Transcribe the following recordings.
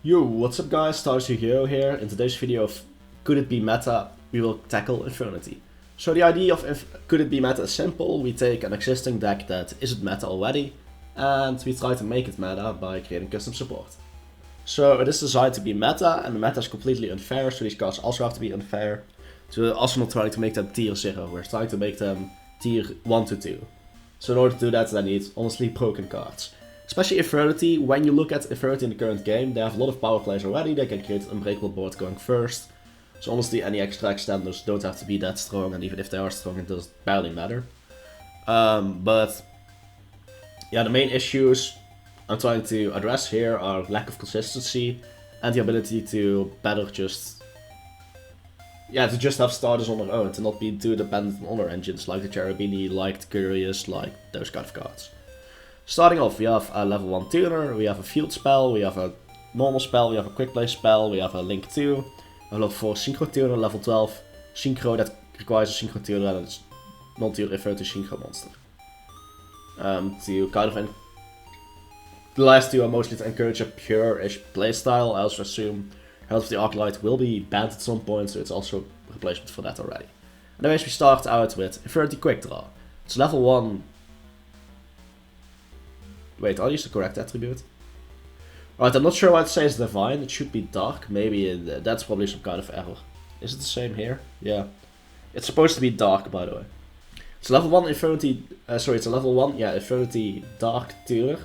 Yo, what's up guys, Hero here. In today's video of Could It Be Meta, we will tackle Infernity. So the idea of Could It Be Meta is simple. We take an existing deck that isn't meta already, and we try to make it meta by creating custom support. So it is designed to be meta, and the meta is completely unfair, so these cards also have to be unfair. So we're also not trying to make them tier 0, we're trying to make them tier 1 to 2. So in order to do that, I need honestly broken cards. Especially Infernity, when you look at Infernity in the current game, they have a lot of power plays already, they can create an unbreakable board going first. So honestly, any extra extenders don't have to be that strong, and even if they are strong, it does barely matter. But yeah, the main issues I'm trying to address here are lack of consistency and the ability to better just have starters on their own, to not be too dependent on other engines like the Cherubini, like the Curious, like those kind of cards. Starting off, we have a level 1 tuner, we have a field spell, we have a normal spell, we have a quick play spell, we have a link 2, a level 4 synchro tuner, level 12 synchro that requires a synchro tuner, and it's non-tuner referred to synchro monster. The last two are mostly to encourage a pure-ish playstyle. I also assume Herald of the Arclight will be banned at some point, so it's also a replacement for that already. Anyways, we start out with Infernity Quick Draw. It's level 1. Wait, I'll use the correct attribute. Alright, I'm not sure why it says Divine. It should be Dark. Maybe that's probably some kind of error. Is it the same here? Yeah. It's supposed to be Dark, by the way. It's level 1 Infernity... it's a level 1, yeah, Infernity Dark Tuner.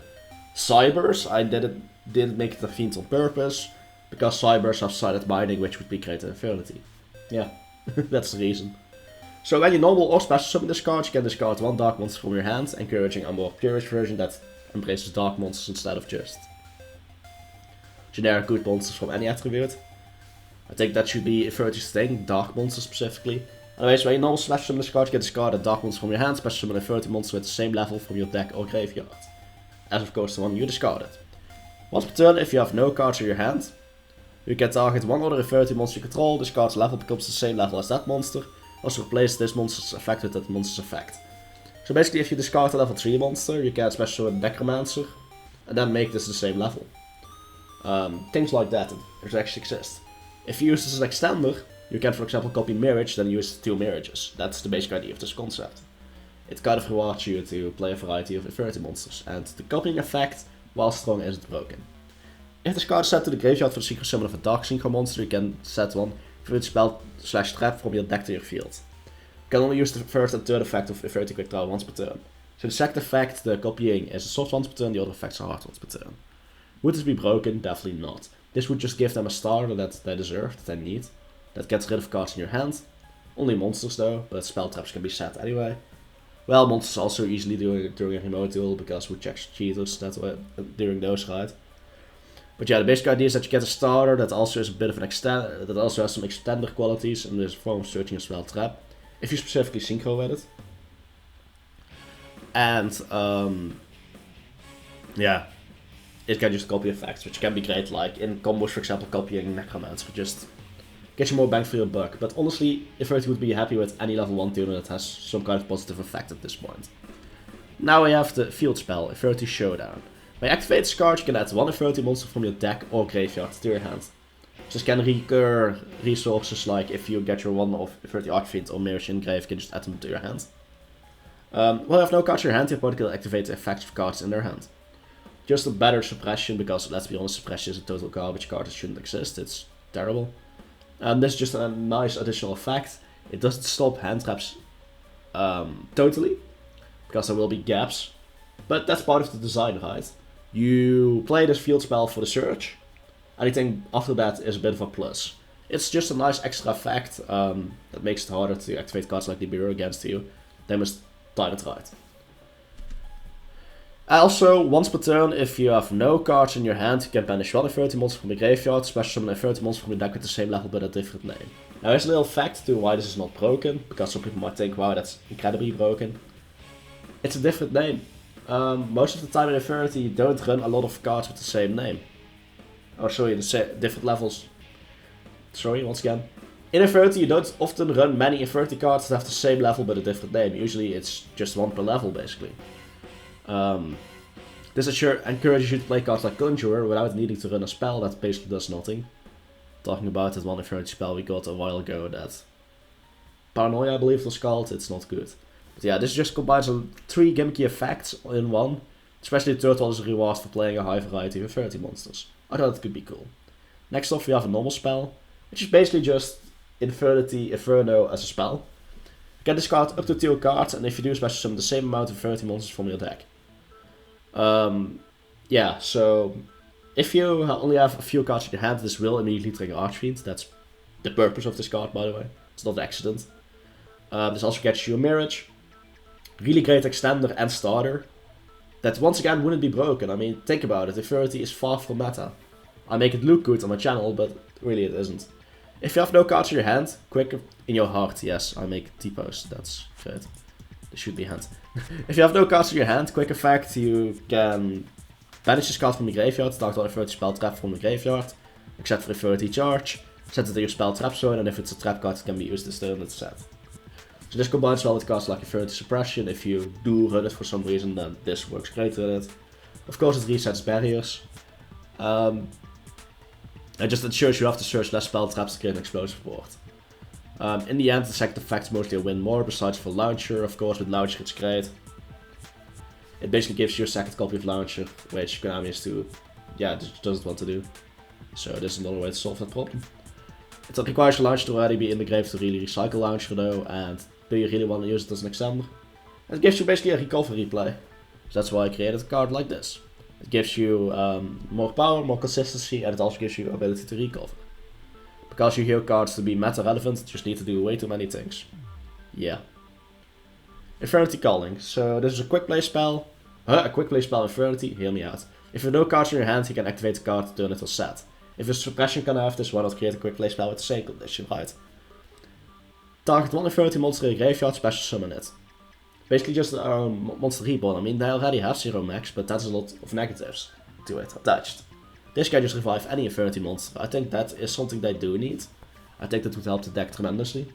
Cybers, I didn't make it a fiend on purpose, because Cybers have Silent Mining, which would be great Infernity. Yeah, that's the reason. So when you normal or special summon this card, you can discard one dark monster from your hand, encouraging a more purish version that embraces dark monsters instead of just generic good monsters from any attribute. I think that should be Inferity's thing, dark monsters specifically. Anyways, when you normal special summon this card, you can discard a dark monster from your hand, special summon a Infernity monster with the same level from your deck or graveyard, as of course the one you discarded. Once per turn, if you have no cards in your hand, you can target one other Infernity monster you control, this card's level becomes the same level as that monster, also replace this monster's effect with that monster's effect. So basically, if you discard a level 3 monster, you can special summon Necromancer, and then make this the same level. Things like that actually exist. If you use this as an extender, you can for example copy Mirage, then use 2 Mirages. That's the basic idea of this concept. It kind of rewards you to play a variety of Infernity monsters, and the copying effect, while strong, isn't broken. If this card is set to the graveyard for the synchro summon of a dark synchro monster, you can set one Infernity spell / trap from your deck to your field. You can only use the first and third effect of Infernity Quick Draw once per turn. So the second effect, the copying, is a soft once per turn, the other effects are hard once per turn. Would this be broken? Definitely not. This would just give them a starter that they deserve, that they need, that gets rid of cards in your hand. Only monsters though, but spell traps can be set anyway. Well, monsters also easily during a remote duel, because we check cheaters during those, right? But yeah, the basic idea is that you get a starter that also is a bit of an that also has some extender qualities, and there's a form of searching a spell trap, if you specifically synchro with it. And yeah, it can just copy effects, which can be great, like in combos, for example, copying Necromancer, just get you more bang for your buck. But honestly, Infernity would be happy with any level 1 tuner that has some kind of positive effect at this point. Now we have the field spell, Infernity Showdown. When you activate this card, you can add one Infernity monster from your deck or graveyard to your hand. This can recur resources, like if you get your one of Infernity Archfiend or Mirage in grave, you can just add them to your hand. When you have no cards in your hand, your opponent can activate the effects of cards in their hand. Just a better suppression, because let's be honest, suppression is a total garbage card that shouldn't exist, it's terrible. And this is just a nice additional effect. It doesn't stop hand traps totally, because there will be gaps, but that's part of the design, right? You play this field spell for the search, anything after that is a bit of a plus. It's just a nice extra effect that makes it harder to activate cards like the Mirror against you. They must time it right. Also, once per turn, if you have no cards in your hand, you can banish one Infernity monster from the graveyard, special summon an Infernity monster from your deck with the same level but a different name. Now there's a little fact to why this is not broken, because some people might think, wow, that's incredibly broken. It's a different name. Most of the time in Infernity you don't run a lot of cards with the same name. Oh, sorry, the different levels. Sorry, once again. In Infernity you don't often run many Infernity cards that have the same level but a different name. Usually it's just one per level, basically. This encourages you to play cards like Conjurer without needing to run a spell that basically does nothing. Talking about that one Infernity spell we got a while ago that Paranoia, I believe it was called, it's not good. But yeah, this just combines 3 gimmicky effects in one. Especially the third one is a reward for playing a high variety of Infernity monsters. I thought it could be cool. Next off we have a normal spell, which is basically just Infernity Inferno as a spell. You can discard up to 2 cards, and if you do, special summon the same amount of Infernity monsters from your deck. Yeah, so if you only have a few cards in your hand, this will immediately trigger Archfiend. That's the purpose of this card, by the way. It's not an accident. This also gets you a Mirage. Really great extender and starter. That once again wouldn't be broken. I mean, think about it. Infernity is far from meta. I make it look good on my channel, but really it isn't. If you have no cards in your hand, quick in your heart. Yes, I make T-posts. That's good. This should be hand. If you have no cards in your hand, quick effect, you can banish this card from your graveyard, start an Infernity spell trap from your graveyard, except for Infernity Charge, set it in your spell trap zone, and if it's a trap card, it can be used this turn, it's set. So this combines well with cards like Infernity Suppression. If you do run it for some reason, then this works great with it. Of course, it resets barriers. It just ensures you have to search less spell traps to get an explosive board. In the end, the second effect's mostly a win more, besides for Launcher. Of course, with Launcher it's great. It basically gives you a second copy of Launcher, which Konami is to, yeah, just doesn't want to do. So this is another way to solve that problem. It requires your Launcher to already be in the grave to really recycle Launcher though, and do you really want to use it as an extender? It gives you basically a recovery play. So that's why I created a card like this. It gives you more power, more consistency, and it also gives you the ability to recover. Because you hear cards to be meta relevant, you just need to do way too many things. Yeah. Infernity Calling. So this is a quick play spell. A quick play spell Infernity, hear me out. If you have no cards in your hand, you can activate the card to turn it as set. If a suppression can have this, why not create a quick play spell with the same condition, right? Target one Infernity monster in your graveyard, special summon it. Basically just a monster reborn. I mean, they already have 0 max, but that's a lot of negatives to it attached. This can just revive any Infernity monster. I think that is something they do need. I think that would help the deck tremendously.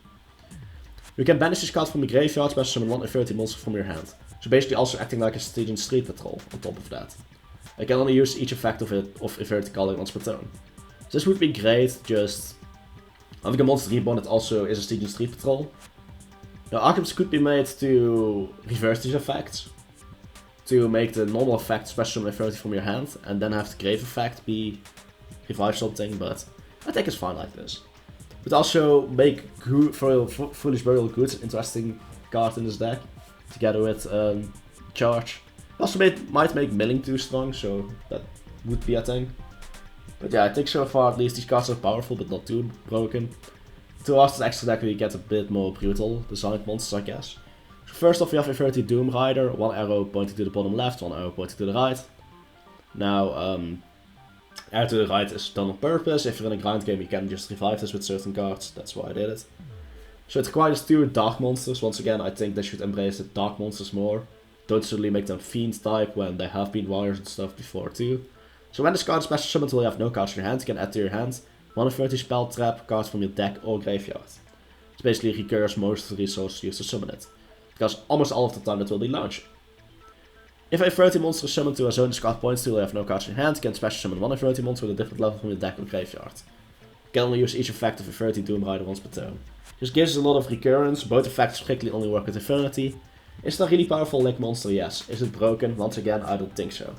You can banish this card from the graveyard, special summon one Infernity monster from your hand. So basically also acting like a Stygian Street Patrol on top of that. I can only use each effect of Infernity Calling once per turn. So this would be great, just having a monster reborn that also is a Stygian Street Patrol. Now, arguments could be made to reverse these effects. To make the normal effect special summon Infernity from your hand, and then have the grave effect be revive something, but I think it's fine like this. But also make Foolish Burial Goods an interesting card in this deck, together with Charge. Also might make Milling too strong, so that would be a thing. But yeah, I think so far at least these cards are powerful, but not too broken. To us, the extra deck we get a bit more brutal designed monsters, I guess. So first off, we have Infernity Doom Rider, 1 arrow pointing to the bottom left, 1 arrow pointing to the right. Now, arrow to the right is done on purpose. If you're in a grind game, you can just revive this with certain cards. That's why I did it. So it requires 2 dark monsters. Once again, I think they should embrace the dark monsters more. Don't suddenly make them fiend type when they have been warriors and stuff before too. So when this card is special summoned while you have no cards in your hand, you can add to your hand 1 Infernity spell trap cards from your deck or graveyard. It basically recurs most of the resources used to summon it, because almost all of the time it will be Launcher. If a Infernity monster is summoned to a zone this card points to while you have no cards in your hand, you can special summon 1 Infernity monster with a different level from your deck or graveyard. You can only use each effect of Infernity Doom Rider once per turn. This gives us a lot of recurrence. Both effects strictly only work with Infernity. Is it a really powerful Link monster? Yes. Is it broken? Once again, I don't think so.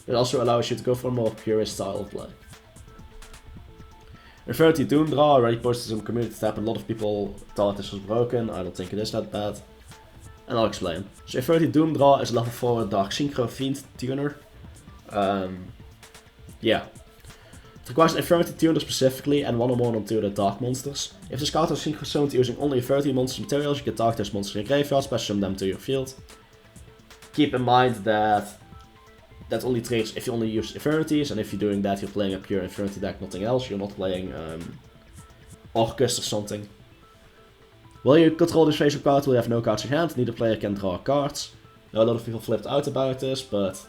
It also allows you to go for a more purist style of play. Infernity Doom Draw, I already posted some community tab and a lot of people thought this was broken. I don't think it is that bad. And I'll explain. So Infernity Doom Draw is level 4 Dark Synchro Fiend tuner. Yeah. It requires an Infernity tuner specifically and 1 or more non-tuner dark monsters. If this card is synchro zoned using only Infernity monster materials, you can target those monsters in your graveyard, special summon them to your field. Keep in mind that that only triggers if you only use Infernities, and if you're doing that, you're playing a pure Infernity deck, nothing else. You're not playing Orcus or something. While you control this face-up card, while you have no cards in hand, neither player can draw cards. Now, a lot of people flipped out about this, but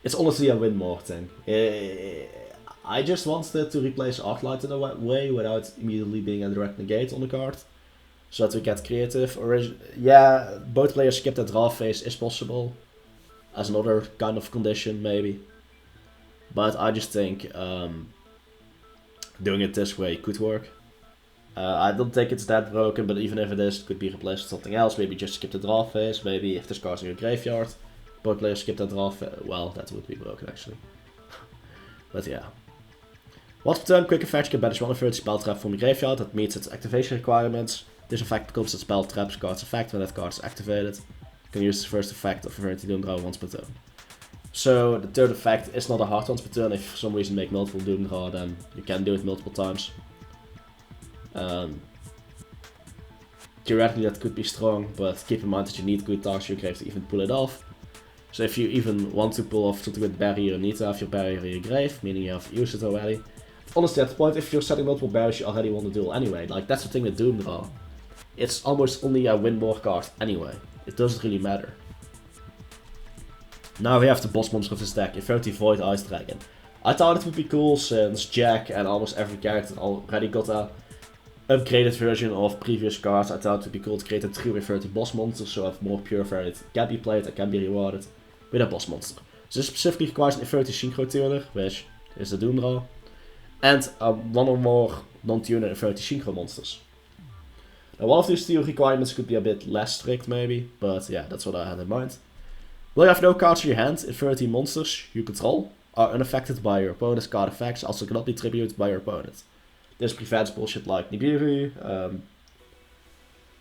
it's honestly a win more thing. I just wanted to replace Arclight in a way without immediately being a direct negate on the card, so that we get creative. Yeah, both players skip that draw phase is possible. as another kind of condition maybe. But I just think doing it this way could work. I don't think it's that broken, but even if it is, it could be replaced with something else. Maybe just skip the draw phase. Maybe if there's cards in your graveyard, both players skip the draw phase. Well, that would be broken actually. But yeah. Once per turn, quick effect, you can banish 1 Infernity spell trap from your graveyard that meets its activation requirements. This effect becomes a spell trap's card's effect when that card is activated. You can use the first effect of Infernity Doom Draw once per turn. So the third effect is not a hard once per turn. If for some reason you make multiple Doom Draw, then you can do it multiple times. Theoretically that could be strong, but keep in mind that you need good cards in your grave to even pull it off. So if you even want to pull off something with barrier, you need to have your barrier in your grave, meaning you have used it already. Honestly, at the point, if you're setting multiple barriers, you already won the duel anyway. Like, that's the thing with Doom Draw. It's almost only a win more card anyway. It doesn't really matter. Now we have the boss monster of this deck, Infernity Void Ice Dragon. I thought it would be cool since Jack and almost every character already got a upgraded version of previous cards. I thought it would be cool to create a trio Infernity boss monster, so have more pure variant can be played and can be rewarded with a boss monster. So this specifically requires an Infernity Synchro Tuner, which is the Doom Draw, and one or more non-tuner Infernity Synchro monsters. Now one of these two requirements could be a bit less strict maybe, but yeah, that's what I had in mind. Will you have no cards in your hand? Infernity monsters you control are unaffected by your opponent's card effects, also cannot be tributed by your opponent. This prevents bullshit like Nibiru,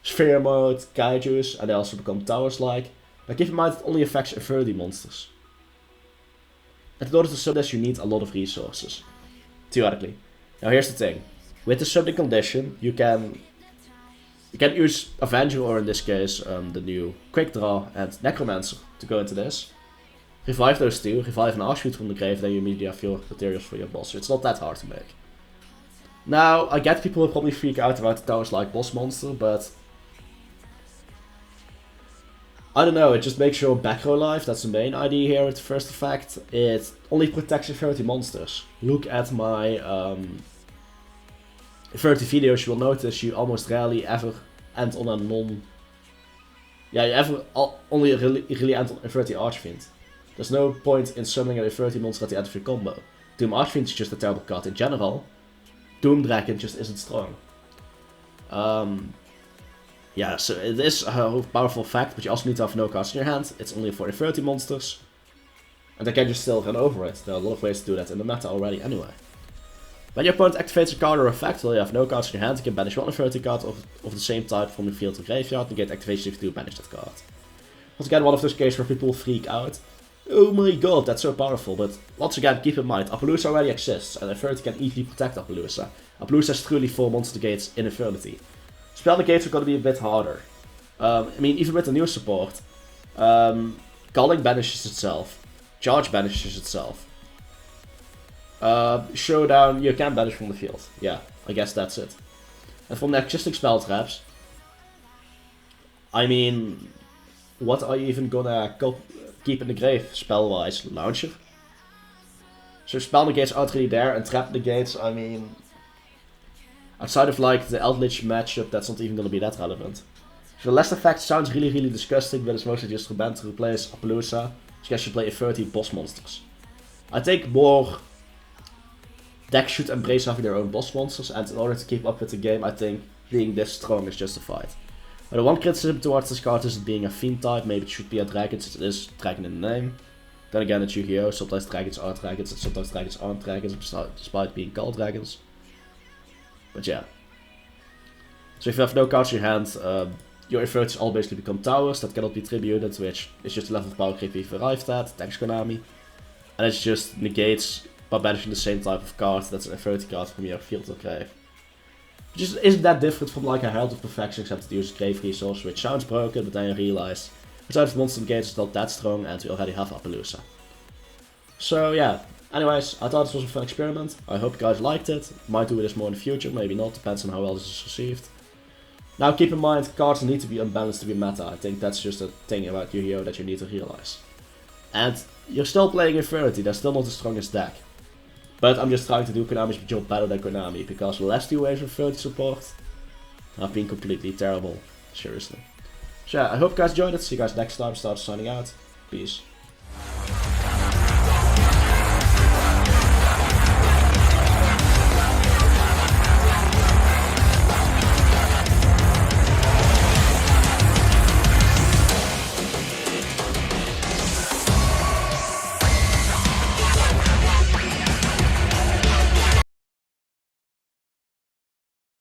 Sphere Mode, Kaijus, and they also become towers-like. Now keep in mind it only affects Infernity monsters. And in order to sub this you need a lot of resources. Theoretically. Now here's the thing. With the subbing condition you can use Avenger, or in this case the new Quick Draw and Necromancer to go into this. Revive those two, revive an Archfield from the grave, then you immediately have your materials for your boss. So it's not that hard to make. Now, I get people will probably freak out about the towers-like boss monster, but I don't know, it just makes your back row life. That's the main idea here with the first effect. It only protects Infernity monsters. Look at my Infernity videos, you will notice you almost rarely ever end on a only really end on Infernity Archfiend. There's no point in summoning an Infernity monster at the end of your combo. Doom Archfiend is just a terrible card in general. Doom Dragon just isn't strong. Yeah, so it is a powerful fact, but you also need to have no cards in your hand. It's only for Infernity monsters. And they can just still run over it. There are a lot of ways to do that in the meta already anyway. When your opponent activates a card or effect while you have no cards in your hand, you can banish one Infernity card of the same type from your field to graveyard and get activation if you do banish that card. Once again, one of those cases where people freak out. Oh my god, that's so powerful, but once again, keep in mind, Appaloosa already exists, and Infernity can easily protect Appaloosa. Appaloosa has truly 4 monster gates in Infernity. Spell negates are going to be a bit harder. I mean, even with the new support, Calling banishes itself, Charge banishes itself. Showdown, you can banish from the field. Yeah, I guess that's it. And from the existing spell traps, I mean, what are you even gonna keep in the grave spell-wise? Launcher? So spell negates aren't really there, and trap negates, I mean, outside of like the Eldritch matchup, that's not even gonna be that relevant. So the last effect sounds really disgusting, but it's mostly just meant to replace Appaloosa, so you guys should play 30 boss monsters. I think more decks should embrace having their own boss monsters, and in order to keep up with the game, I think being this strong is justified. But the one criticism towards this card is it being a fiend type. Maybe it should be a dragon since it is dragon in the name. Then again, it's Yu-Gi-Oh! Sometimes dragons are dragons and sometimes dragons aren't dragons, despite being called dragons. But yeah. So if you have no cards in your hand, your Inverts all basically become towers that cannot be tributed, which is just the level of power creep we've arrived at, thanks Konami. And it just negates by banishing the same type of card that's an Inverted card from your field or grave. Which isn't that different from like a Herald of Perfection, except it uses grave resource, which sounds broken, but then you realize outside of monster negates it's not that strong and we already have Appaloosa. So yeah, anyways, I thought this was a fun experiment. I hope you guys liked it. Might do this more in the future, maybe not, depends on how well this is received. Now keep in mind, cards need to be unbalanced to be meta. I think that's just a thing about Yu-Gi-Oh! That you need to realize. And you're still playing Infernity, that's still not the strongest deck. But I'm just trying to do Konami's job better than Konami, because the last 2 waves of Infernity support have been completely terrible. Seriously. So yeah, I hope you guys enjoyed it. See you guys next time. Start signing out. Peace.